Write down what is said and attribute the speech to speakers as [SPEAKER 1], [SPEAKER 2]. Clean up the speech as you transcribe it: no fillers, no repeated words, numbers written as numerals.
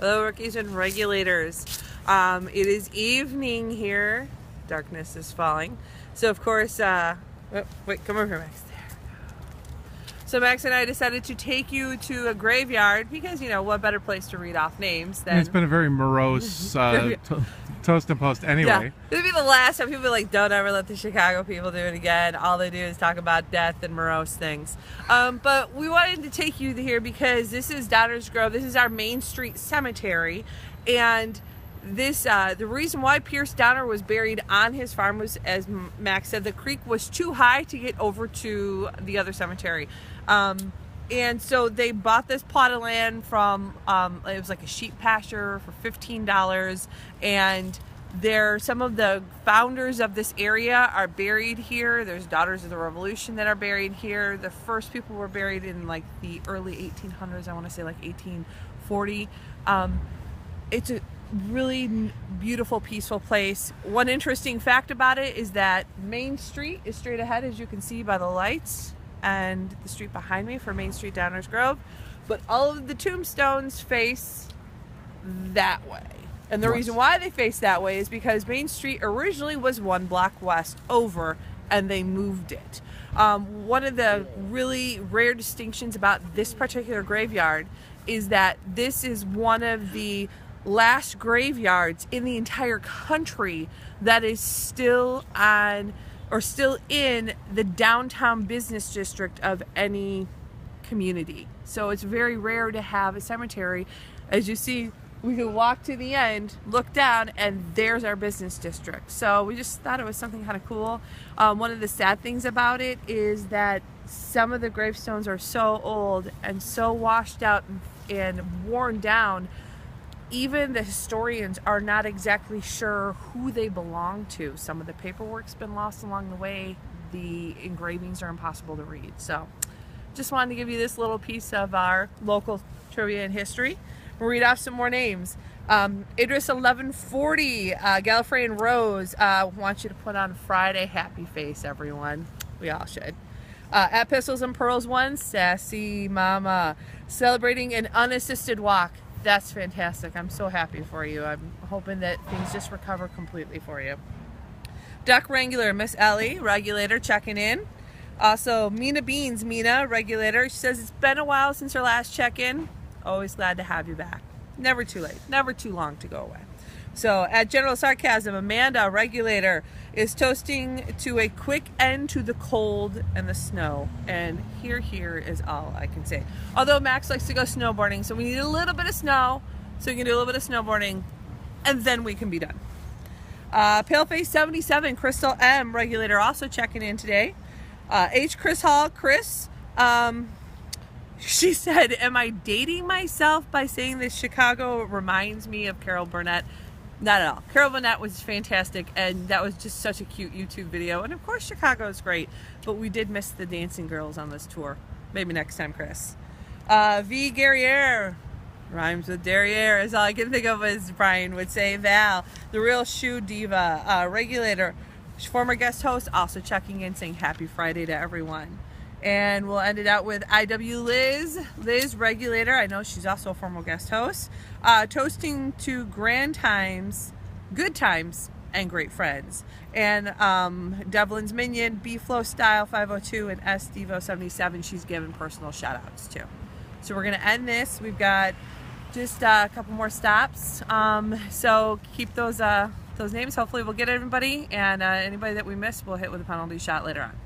[SPEAKER 1] Hello, rookies and regulators. It is evening here. Darkness is falling. So, of course, wait, come over here, Max. There. So, Max and I decided to take you to a graveyard because, you know, what better place to read off names than...
[SPEAKER 2] It's been a very morose Toast and Post anyway.
[SPEAKER 1] Yeah, it'll be the last time. People are like, don't ever let the Chicago people do it again. All they do is talk about death and morose things. But we wanted to take you here because this is Downers Grove. This is our Main Street cemetery. And this, the reason why Pierce Downer was buried on his farm was, as Max said, the creek was too high to get over to the other cemetery. And so they bought this plot of land from, it was like a sheep pasture for $15. And some of the founders of this area are buried here. There's Daughters of the Revolution that are buried here. The first people were buried in like the early 1800s. I want to say like 1840. It's a really beautiful, peaceful place. One interesting fact about it is that Main Street is straight ahead, as you can see by the lights, and the street behind me for Main Street Downers Grove, but all of the tombstones face that way. And the reason why they face that way is because Main Street originally was one block west over, and they moved it. One of the really rare distinctions about this particular graveyard is that this is one of the last graveyards in the entire country that is still on or still in the downtown business district of any community. So it's very rare to have a cemetery. As you see, we can walk to the end, look down, and there's our business district. So we just thought it was something kind of cool. One of the sad things about it is that some of the gravestones are so old and so washed out and worn down, even the historians are not exactly sure who they belong to. Some of the paperwork's been lost along the way. The engravings are impossible to read. So just wanted to give you this little piece of our local trivia and history. We'll read off some more names. Idris 1140, Gallifrey and Rose, want you to put on Friday happy face, everyone. We all should. At Pistols and Pearls 1, Sassy Mama, celebrating an unassisted walk. That's fantastic. I'm so happy for you. I'm hoping that things just recover completely for you. Duck Wrangler, Miss Ellie, regulator, checking in. Also, Mina Beans, Mina, regulator. She says, it's been a while since her last check-in. Always glad to have you back. Never too late. Never too long to go away. So, at General Sarcasm, Amanda, regulator, is toasting to a quick end to the cold and the snow. And here is all I can say. Although Max likes to go snowboarding, so we need a little bit of snow, so we can do a little bit of snowboarding, and then we can be done. Paleface 77, Crystal M, regulator, also checking in today. H. Chris Hall, Chris, she said, am I dating myself by saying that Chicago reminds me of Carol Burnett? Not at all. Carol Burnett was fantastic, and that was just such a cute YouTube video. And of course, Chicago is great, but we did miss the dancing girls on this tour. Maybe next time, Chris. V. Guerriere, rhymes with derriere, is all I can think of, as Brian would say. Val, the real shoe diva, regulator, former guest host, also checking in, saying happy Friday to everyone. And we'll end it out with IW Liz, regulator. I know she's also a former guest host. Toasting to grand times, good times, and great friends. And Devlin's Minion, B-Flow Style 502, and S Devo 77. She's given personal shout outs too. So we're going to end this. We've got just a couple more stops. So keep those names. Hopefully we'll get everybody. And anybody that we miss, we'll hit with a penalty shot later on.